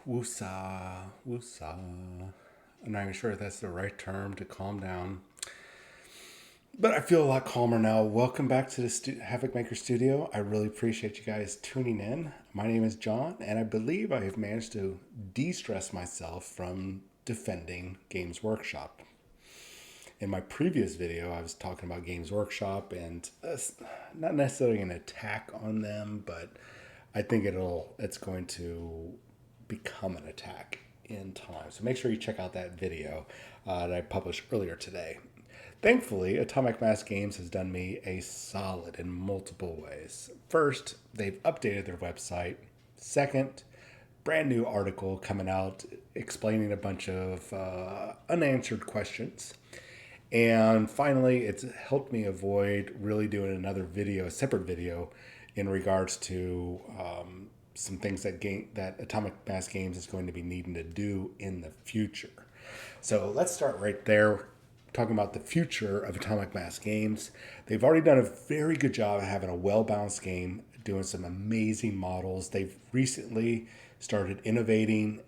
Woosah, woosah. I'm not even sure if that's the right term to calm down. But I feel a lot calmer now. Welcome back to the Havoc Maker Studio. I really appreciate you guys tuning in. My name is John, and I believe I have managed to de stress myself from defending Games Workshop. In my previous video, I was talking about Games Workshop and not necessarily an attack on them, but I think it's going to become an attack in time. So make sure you check out that video that I published earlier today. Thankfully, Atomic Mass Games has done me a solid in multiple ways. First, they've updated their website. Second, brand new article coming out explaining a bunch of unanswered questions. And finally, it's helped me avoid really doing another video, a separate video, in regards to some things that Atomic Mass Games is going to be needing to do in the future. So let's start right there, talking about the future of Atomic Mass Games. They've already done a very good job of having a well-balanced game, doing some amazing models. They've recently started innovating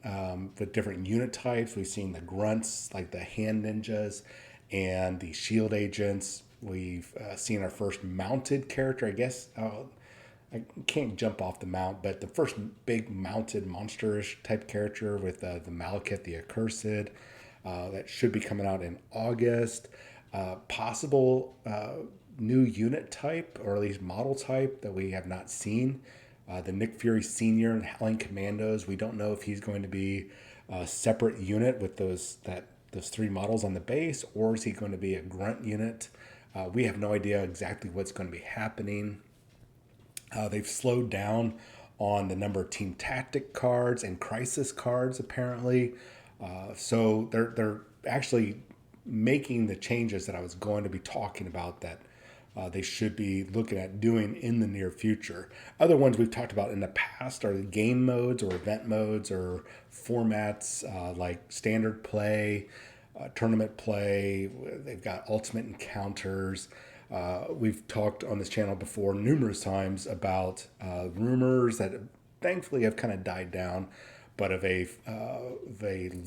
with different unit types. We've seen the grunts, like the hand ninjas, and the shield agents. We've seen our first mounted character, I guess. I can't jump off the mount, but the first big mounted monsterish type character with the Malekith the Accursed. That should be coming out in August. Possible new unit type, or at least model type, that we have not seen. The Nick Fury Sr. and Howling Commandos. We don't know if he's going to be a separate unit with those three models on the base, or is he going to be a grunt unit? We have no idea exactly what's going to be happening. They've slowed down on the number of team tactic cards and crisis cards, apparently. So they're actually making the changes that I was going to be talking about that they should be looking at doing in the near future. Other ones we've talked about in the past are the game modes or event modes or formats like standard play, tournament play. They've got ultimate encounters. We've talked on this channel before numerous times about rumors that thankfully have kind of died down, but of a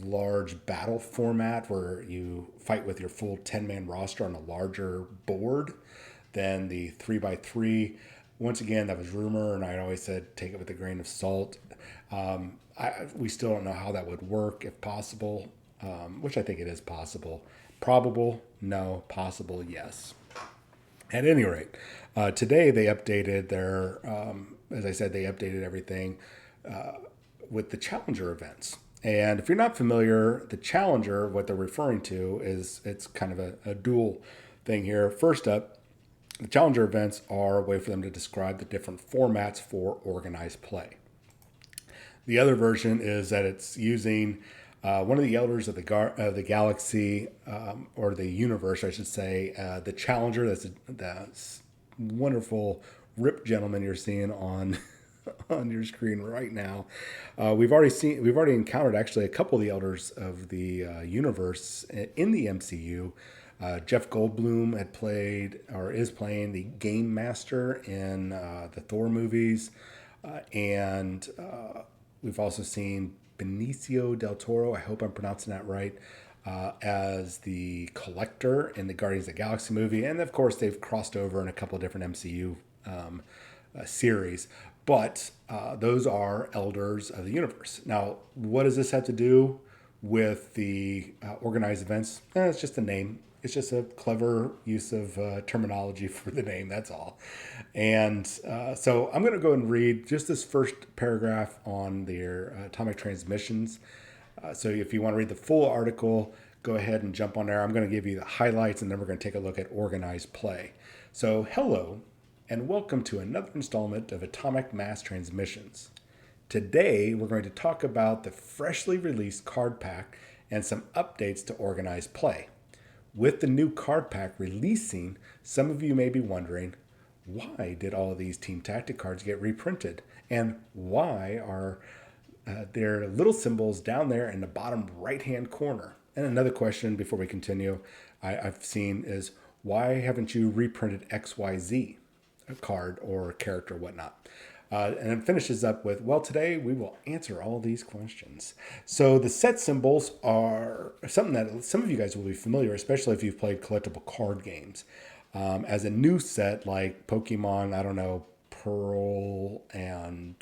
large battle format where you fight with your full 10-man roster on a larger board than the 3x3. Once again, that was rumor, and I always said take it with a grain of salt. We still don't know how that would work, if possible, which I think it is possible. Probable, no. Possible, yes. At any rate, today they updated their, as I said, they updated everything with the Challenger events. And if you're not familiar, the Challenger, what they're referring to is it's kind of a dual thing here. First up, the Challenger events are a way for them to describe the different formats for organized play. The other version is that it's using one of the elders of the galaxy, or the universe, I should say, the Challenger. That's wonderful ripped gentleman you're seeing on on your screen right now. We've already encountered actually a couple of the elders of the universe in the MCU. Jeff Goldblum had played or is playing the Game Master in the Thor movies, and we've also seen Benicio del Toro, I hope I'm pronouncing that right, as the Collector in the Guardians of the Galaxy movie. And of course, they've crossed over in a couple of different MCU series. But those are elders of the universe. Now, what does this have to do with the organized events? It's just a name. It's just a clever use of terminology for the name, that's all. And so I'm going to go and read just this first paragraph on their atomic transmissions. So if you want to read the full article, go ahead and jump on there. I'm going to give you the highlights, and then we're going to take a look at organized play. So hello, and welcome to another installment of Atomic Mass Transmissions. Today, we're going to talk about the freshly released card pack and some updates to organized play. With the new card pack releasing, some of you may be wondering, why did all of these Team Tactic cards get reprinted? And why are there little symbols down there in the bottom right-hand corner? And another question before we continue I've seen is, why haven't you reprinted XYZ, a card or a character, whatnot? And it finishes up with, well, today we will answer all these questions. So the set symbols are something that some of you guys will be familiar, especially if you've played collectible card games. As a new set like Pokemon, I don't know, Pearl and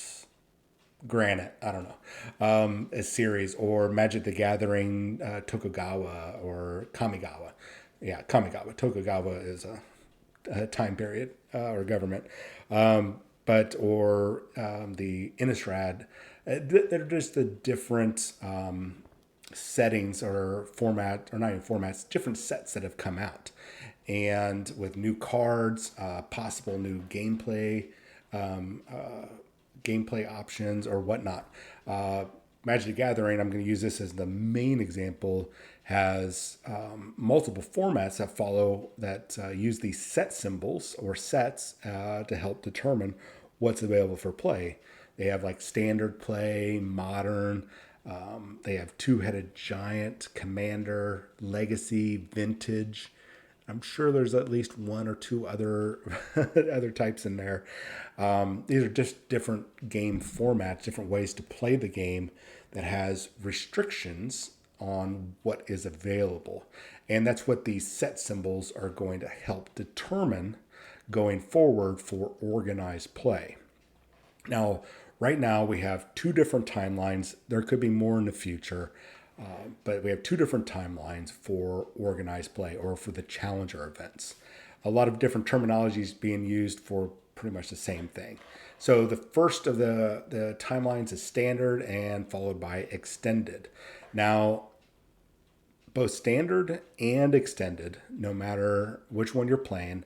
Granite, I don't know, a series, or Magic the Gathering, Tokugawa or Kamigawa. Yeah, Kamigawa. Tokugawa is a time period or government. The Innistrad. They're just the different settings or format, or not even formats, different sets that have come out. And with new cards, possible new gameplay options or whatnot. Magic the Gathering, I'm going to use this as the main example, has multiple formats that follow that use these set symbols or sets to help determine what's available for play. They have like standard play, modern. They have two-headed giant, commander, legacy, vintage. I'm sure there's at least one or two other other types in there. These are just different game formats, different ways to play the game that has restrictions on what is available. And that's what these set symbols are going to help determine going forward for organized play. Now, right now we have two different timelines. There could be more in the future. But we have two different timelines for organized play or for the challenger events. A lot of different terminologies being used for pretty much the same thing. So the first of the timelines is standard and followed by extended. Now, both standard and extended, no matter which one you're playing,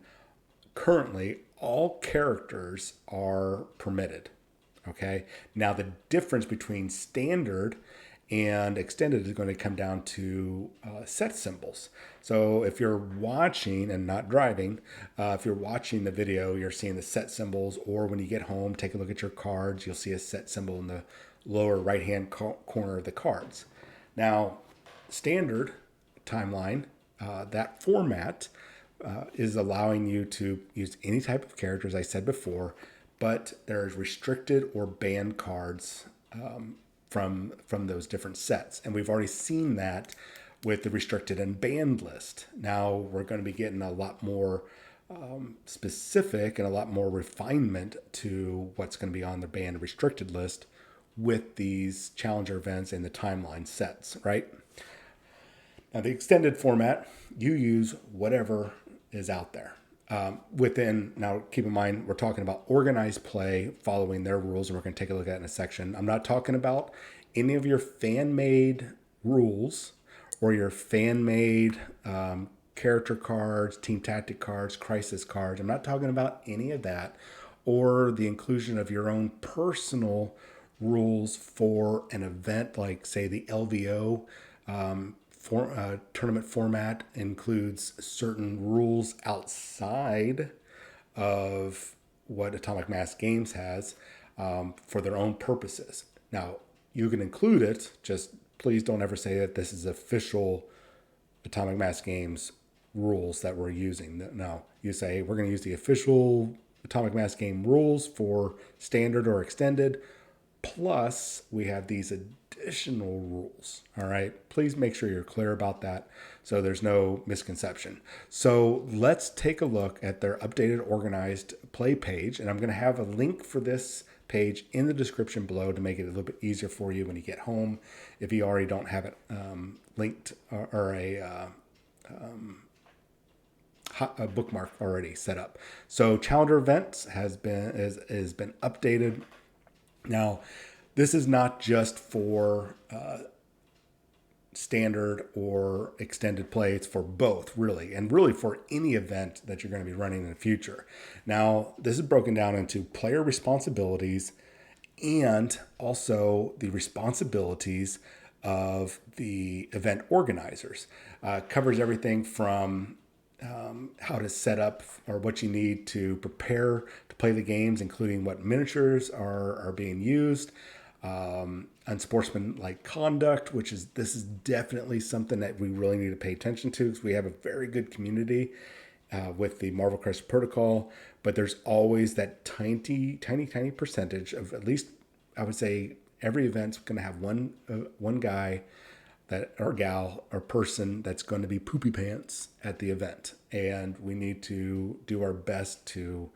currently all characters are permitted. Okay. Now, the difference between standard and extended is going to come down to set symbols. So if you're watching and not driving, if you're watching the video, you're seeing the set symbols, or when you get home, take a look at your cards, you'll see a set symbol in the lower right-hand corner of the cards. Now, standard timeline, that format is allowing you to use any type of character, as I said before, but there's restricted or banned cards from those different sets. And we've already seen that with the restricted and banned list. Now we're going to be getting a lot more specific and a lot more refinement to what's going to be on the banned and restricted list with these challenger events and the timeline sets, right? Now the extended format, you use whatever is out there. Now keep in mind, we're talking about organized play following their rules, and we're going to take a look at it in a section. I'm not talking about any of your fan-made rules or your fan-made character cards, team tactic cards, crisis cards. I'm not talking about any of that, or the inclusion of your own personal rules for an event like, say, the LVO. Tournament format includes certain rules outside of what Atomic Mass Games has for their own purposes. Now, you can include it, just please don't ever say that this is official Atomic Mass Games rules that we're using. No, you say we're going to use the official Atomic Mass Game rules for standard or extended, plus we have these additional rules. All right. Please make sure you're clear about that so there's no misconception. So let's take a look at their updated organized play page. And I'm going to have a link for this page in the description below to make it a little bit easier for you when you get home, if you already don't have it linked or a bookmark already set up. So Challenger Events has been updated. Now, this is not just for standard or extended play. It's for both, really, and really for any event that you're going to be running in the future. Now, this is broken down into player responsibilities and also the responsibilities of the event organizers. Covers everything from how to set up or what you need to prepare to play the games, including what miniatures are being used, unsportsmanlike conduct, this is definitely something that we really need to pay attention to because we have a very good community with the Marvel Crisis Protocol, but there's always that tiny percentage of, at least I would say, every event's going to have one guy that or gal or person that's going to be poopy pants at the event, and we need to do our best to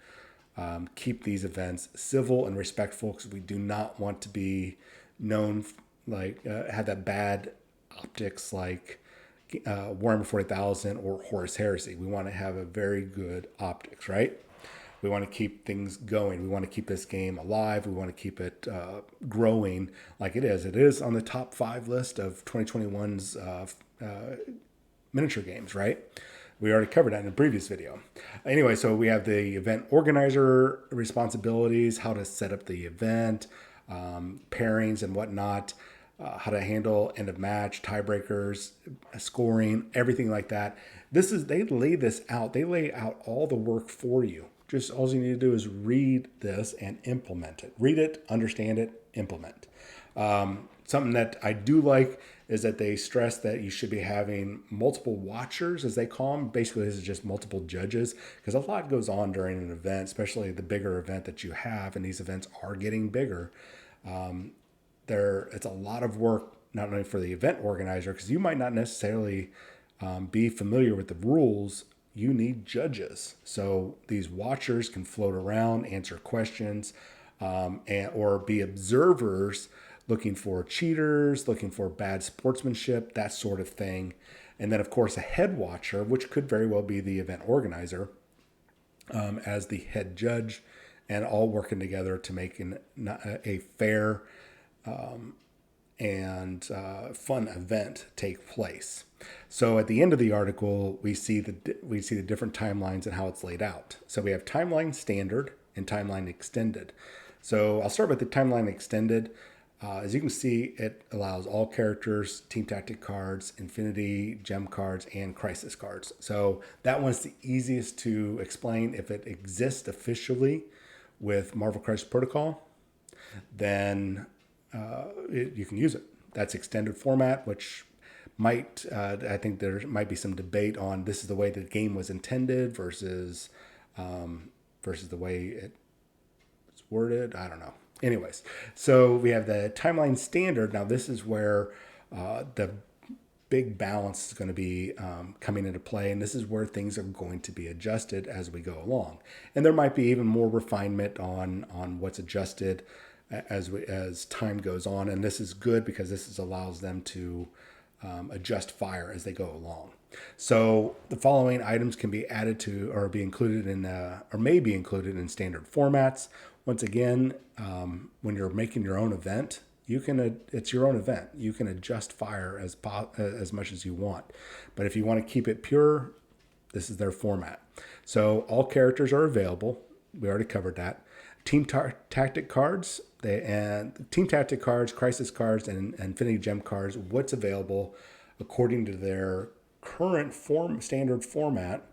keep these events civil and respectful, because we do not want to be known have that bad optics like Warhammer 40,000 or Horus Heresy. We want to have a very good optics, right? We want to keep things going. We want to keep this game alive. We want to keep it growing like it is. It is on the top 5 list of 2021's miniature games, right? We already covered that in a previous video. Anyway, so we have the event organizer responsibilities, how to set up the event, pairings and whatnot, how to handle end of match, tiebreakers, scoring, everything like that. They lay this out. They lay out all the work for you. Just all you need to do is read this and implement it. Read it, understand it, implement. Something that I do like is that they stress that you should be having multiple watchers, as they call them. Basically, this is just multiple judges, because a lot goes on during an event, especially the bigger event that you have, and these events are getting bigger. It's a lot of work, not only for the event organizer, because you might not necessarily be familiar with the rules. You need judges. So these watchers can float around, answer questions, or be observers, looking for cheaters, looking for bad sportsmanship, that sort of thing. And then, of course, a head watcher, which could very well be the event organizer, as the head judge, and all working together to make a fair and fun event take place. So at the end of the article, we see the different timelines and how it's laid out. So we have timeline standard and timeline extended. So I'll start with the timeline extended. As you can see, it allows all characters, team tactic cards, infinity gem cards, and crisis cards. So that one's the easiest to explain. If it exists officially with Marvel Crisis Protocol, then you can use it. That's extended format, which I think there might be some debate on this is the way the game was intended versus the way it's worded. I don't know. Anyways, so we have the timeline standard. Now this is where the big balance is going to be coming into play, and this is where things are going to be adjusted as we go along. And there might be even more refinement on what's adjusted as time goes on, and this is good because this allows them to adjust fire as they go along. So the following items can be added to or be included in or may be included in standard formats. Once again, when you're making your own event, it's your own event. You can adjust fire as much as you want. But if you want to keep it pure, this is their format. So all characters are available. We already covered that. Team tactic cards, team tactic cards, crisis cards, and infinity gem cards. What's available according to their current standard format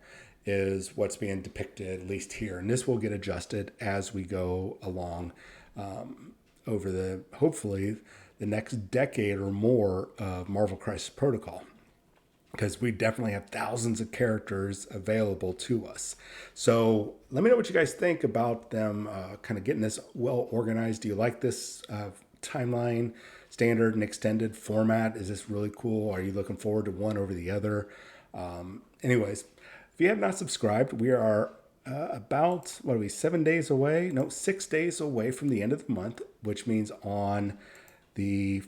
is what's being depicted, at least here. And this will get adjusted as we go along over hopefully the next decade or more of Marvel Crisis Protocol, because we definitely have thousands of characters available to us. So let me know what you guys think about them kind of getting this well organized. Do you like this timeline, standard and extended format? Is this really cool? Are you looking forward to one over the other? Anyways, if you have not subscribed, we are about, 7 days away? No, 6 days away from the end of the month, which means on the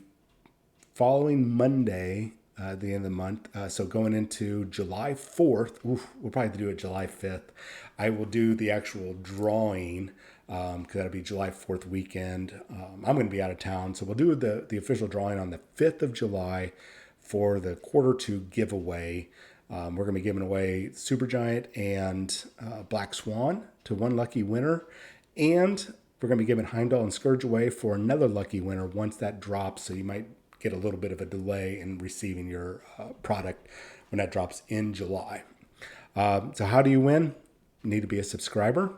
following Monday, the end of the month. So going into July 4th, we'll probably have to do it July 5th. I will do the actual drawing because that'll be July 4th weekend. I'm going to be out of town. So we'll do the official drawing on the 5th of July for the quarter 2 giveaway. We're going to be giving away Supergiant and Black Swan to one lucky winner. And we're going to be giving Heimdall and Scourge away for another lucky winner once that drops. So you might get a little bit of a delay in receiving your product when that drops in July. So how do you win? You need to be a subscriber.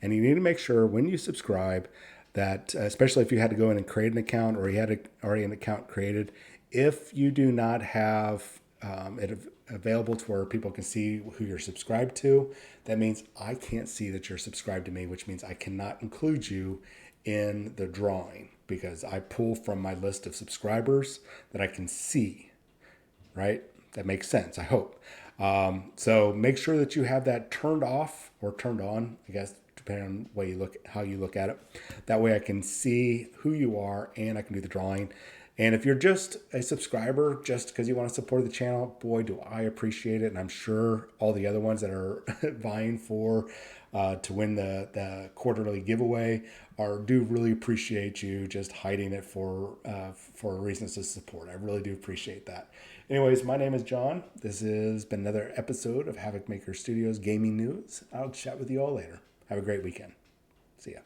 And you need to make sure when you subscribe that, especially if you had to go in and create an account or you had already an account created, if you do not have it available to where people can see who you're subscribed to. That means I can't see that you're subscribed to me, which means I cannot include you in the drawing because I pull from my list of subscribers that I can see, right? That makes sense, I hope. So make sure that you have that turned off or turned on, I guess, depending on the way you look, how you look at it. That way I can see who you are and I can do the drawing. And if you're just a subscriber, just because you want to support the channel, boy, do I appreciate it. And I'm sure all the other ones that are vying for to win the quarterly giveaway do really appreciate you just hiding it for reasons to support. I really do appreciate that. Anyways, my name is John. This has been another episode of Havoc Maker Studios Gaming News. I'll chat with you all later. Have a great weekend. See ya.